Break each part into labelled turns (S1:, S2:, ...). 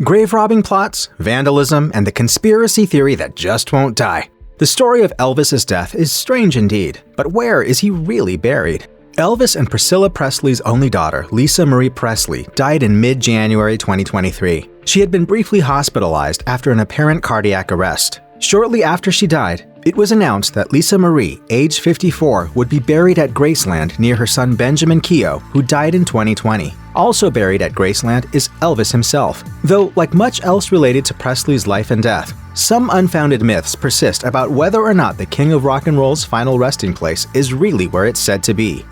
S1: Grave robbing plots, vandalism, and the conspiracy theory that just won't die. The story of Elvis's death is strange indeed, but where is he really buried? Elvis and Priscilla Presley's only daughter, Lisa Marie Presley, died in mid-January 2023. She had been briefly hospitalized after an apparent cardiac arrest. Shortly after she died, it was announced that Lisa Marie, age 54, would be buried at Graceland near her son Benjamin Keogh, who died in 2020. Also buried at Graceland is Elvis himself, though like much else related to Presley's life and death, some unfounded myths persist about whether or not the King of Rock and Roll's final resting place is really where it's said to be.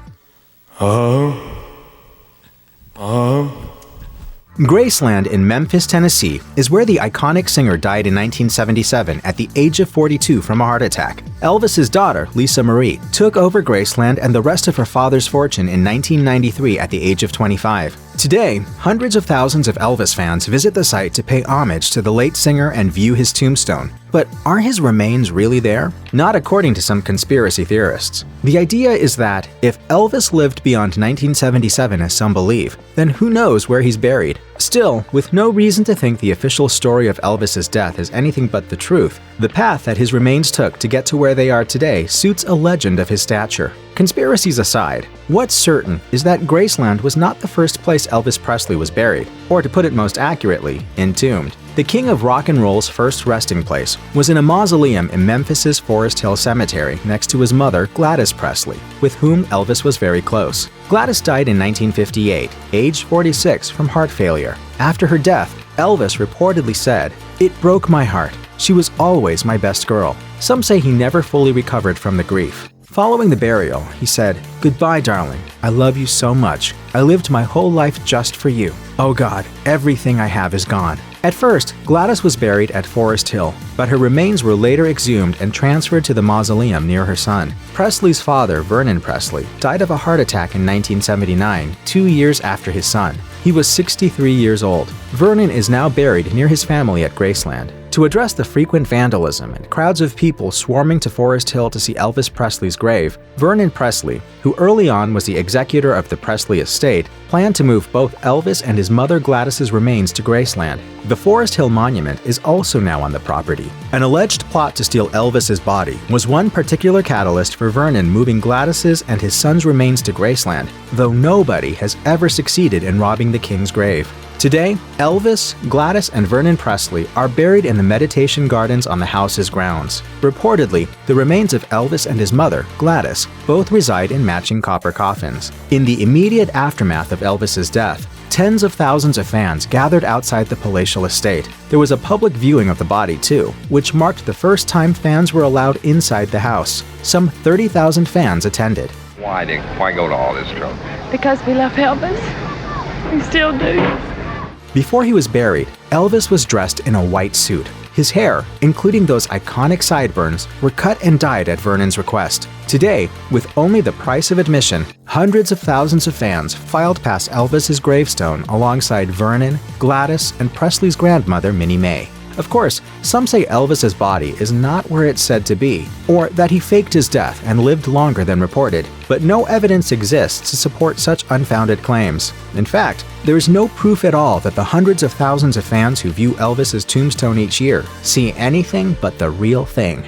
S1: Graceland in Memphis, Tennessee is where the iconic singer died in 1977 at the age of 42 from a heart attack. Elvis's daughter, Lisa Marie, took over Graceland and the rest of her father's fortune in 1993 at the age of 25. Today, hundreds of thousands of Elvis fans visit the site to pay homage to the late singer and view his tombstone. But are his remains really there? Not according to some conspiracy theorists. The idea is that if Elvis lived beyond 1977 as some believe, then who knows where he's buried? Still, with no reason to think the official story of Elvis's death is anything but the truth, the path that his remains took to get to where they are today suits a legend of his stature. Conspiracies aside, what's certain is that Graceland was not the first place Elvis Presley was buried, or to put it most accurately, entombed. The King of Rock and Roll's first resting place was in a mausoleum in Memphis's Forest Hill Cemetery next to his mother, Gladys Presley, with whom Elvis was very close. Gladys died in 1958, age 46, from heart failure. After her death, Elvis reportedly said, "It broke my heart. She was always my best girl." Some say he never fully recovered from the grief. Following the burial, he said, "Goodbye, darling. I love you so much. I lived my whole life just for you. Oh God, everything I have is gone." At first, Gladys was buried at Forest Hill, but her remains were later exhumed and transferred to the mausoleum near her son. Presley's father, Vernon Presley, died of a heart attack in 1979, 2 years after his son. He was 63 years old. Vernon is now buried near his family at Graceland. To address the frequent vandalism and crowds of people swarming to Forest Hill to see Elvis Presley's grave, Vernon Presley, who early on was the executor of the Presley estate, planned to move both Elvis and his mother Gladys's remains to Graceland. The Forest Hill Monument is also now on the property. An alleged plot to steal Elvis's body was one particular catalyst for Vernon moving Gladys's and his son's remains to Graceland, though nobody has ever succeeded in robbing the king's grave. Today, Elvis, Gladys, and Vernon Presley are buried in the meditation gardens on the house's grounds. Reportedly, the remains of Elvis and his mother, Gladys, both reside in matching copper coffins. In the immediate aftermath of Elvis's death, tens of thousands of fans gathered outside the palatial estate. There was a public viewing of the body too, which marked the first time fans were allowed inside the house. Some 30,000 fans attended.
S2: Why go to all this trouble?
S3: Because we love Elvis. We still do.
S1: Before he was buried, Elvis was dressed in a white suit. His hair, including those iconic sideburns, were cut and dyed at Vernon's request. Today, with only the price of admission, hundreds of thousands of fans filed past Elvis's gravestone alongside Vernon, Gladys, and Presley's grandmother, Minnie Mae. Of course, some say Elvis's body is not where it's said to be, or that he faked his death and lived longer than reported, but no evidence exists to support such unfounded claims. In fact, there is no proof at all that the hundreds of thousands of fans who view Elvis's tombstone each year see anything but the real thing.